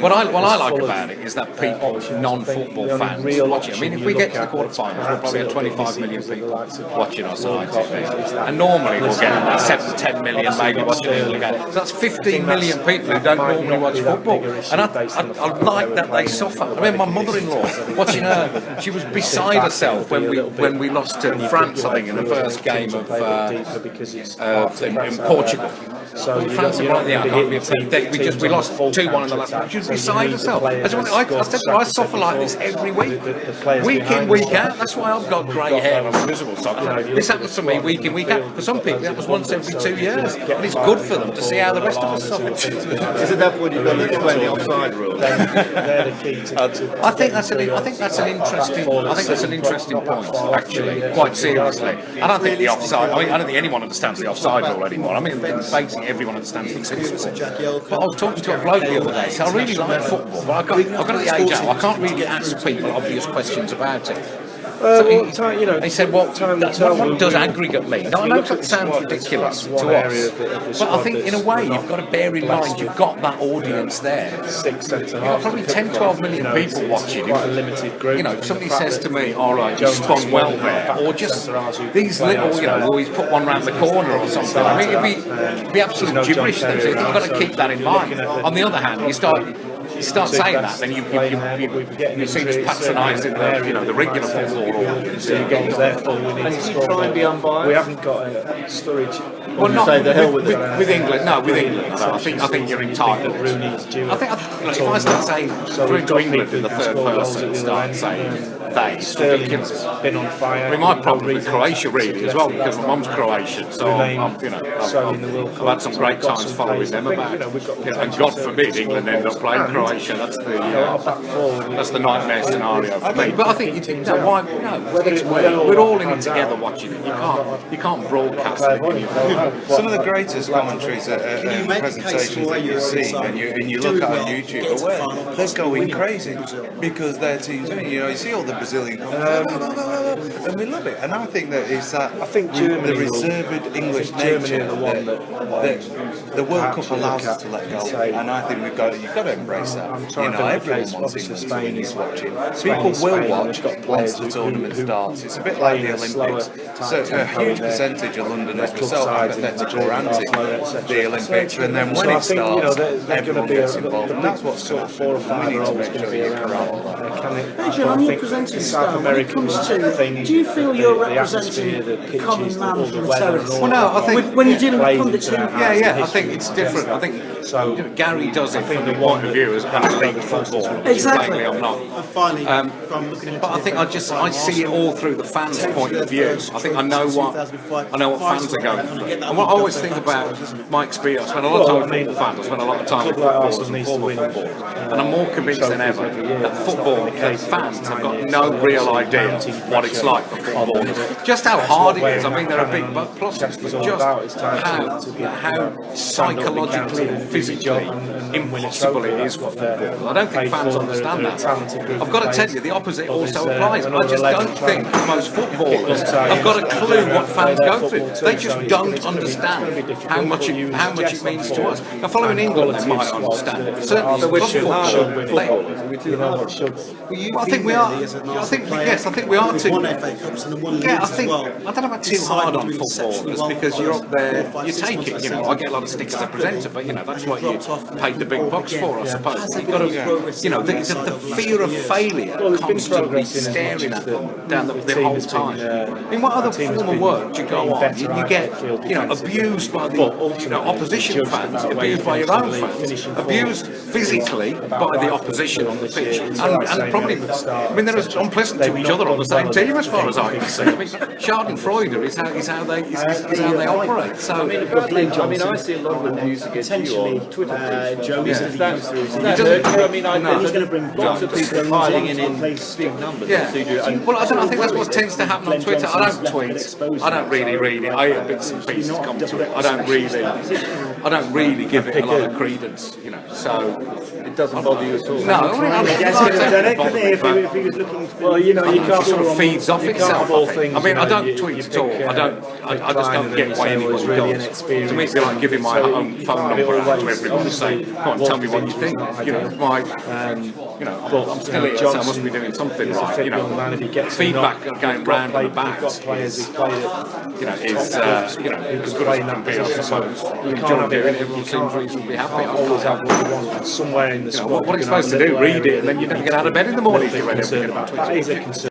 What I like about it is that people, non-football fans, watch it. I mean, if we get to the quarterfinals, we'll probably have 25 million people watching us on ITV, and normally we'll get 7 to 10 million maybe watching England game. So that's 15 million people who don't normally watch football, and I like that they suffer. I mean, my mother-in-law, watching her, she was beside herself when we lost to France, I think, in the first game of in Portugal. So France we lost 2-1 in the last match. She was beside herself. I suffer like this every week in, week out. That's why I've got grey hair and I'm miserable. This happens to me week in, week out. For some people, that was once every 2 years, and it's good for them to see how the rest of us suffer. Is it that point you've got to explain the offside rule? I think that's an interesting point. Actually, quite seriously, I don't think the offside. I don't think anyone understands the offside rule anymore. I mean, basically everyone understands the principle. But I was talking to a bloke the other day. So I really like football, but I've got the age out. I can't really ask people obvious questions about it. He said, what does aggregate mean? Now, I know that sounds ridiculous to us, but I think in a way you've got to bear in mind you've got that audience there. You've got probably 10-12 million people watching. If somebody says to me, all right, you spun well there, or just these little, he's put one round the corner or something. I mean, it'd be absolute gibberish then. So you've got to keep that in mind. On the other hand, you start saying that, then you see this patronising the regular football. And you try and be unbiased. We haven't got a storage. Well, not with England. No, with England. I think you're entitled. I think if I start saying through to England in the third person, start saying it's ridiculous. Been on fire. I mean, my problem with Croatia really as well, because my mum's Croatian, so I've had some great times following them about it. And God forbid England end up playing Croatia. That's the nightmare scenario for me. But I think we're all in it together watching it. You can't broadcast it. Some of the greatest commentaries and presentations that you've seen, and you look at on YouTube, they're going crazy because their teams. You see all the Brazilian commentators, and we love it. And I think that is that. I think Germany, the reserved English nature, the World Cup allows us to let go, and I think you've got to embrace that. Everyone wants England to win is watching. People will watch once the tournament starts. It's a bit like the Olympics. So a huge percentage of Londoners were so apathetic or anti the Olympics, and then when it starts, everyone gets involved, and that's what's sort of 4 or 5 years make sure you're correct. Adrian, on your presenting style, when it comes to, do you feel you're representing the common man from the terrace? Well, no, I think when you're dealing with pundits, I think it's different. I think Gary does it from the point of view as an elite football. Exactly. I'm not. But I think I see it all through the fans' point of view. I think I know what fans are going through. And what I always think about my experience, I spend a lot of time with football fans, I spend a lot of time with footballers and former footballers, and I'm more convinced than ever that fans have got no real idea what it's like for footballers. Just how hard it is. I mean, there are big pluses, but just how psychologically and physically impossible it is for football. I don't think fans understand that. I've got to tell you, the opposite also applies. I just don't think most footballers have got a clue what fans go through. They just don't understand how much it means to us. Now, following England, they might understand it. Certainly, I think we are. I think we are too. Yeah, I don't know about too hard on footballers because you're up there, you take it. I get a lot of stick as a presenter, but that's what you paid the big bucks for, I suppose. You've got to, the fear of failure constantly staring at them down the whole time. I mean, what other form of work do you go on? You get, abused by the opposition fans, abused by your own fans, abused physically by the opposition on the pitch, and probably, they're unpleasant to each other on the same team as far as I can see. I mean, Schadenfreude is how they operate. So, I see a lot of abuse against you on Twitter. He's going to bring lots of people piling in big numbers. Yeah. Well, I think that's what tends to happen on Twitter. I don't tweet. I don't really read it. I hear bits and pieces come to it. I don't really give it a lot of credence. So It doesn't bother you at all. No, I mean, Yes, could have done it, couldn't he, if he was looking for... Well, you know, you can't sort of feeds off itself. I think. I mean, I don't you tweet pick at all. I just don't get why anyone does. To me, it's like giving my own phone number out to everyone and say, "Come on, tell me what you think." You know, I'm still here, so I must be doing something right. You know, feedback going round and back is, is as good as it can be, I suppose. You enjoy doing it. Everyone seems reasonably happy. Always have what you want somewhere in the squad. What are you supposed to do? Read it, and then you never get out of bed in the morning if you read everything about Twitter. That is a concern.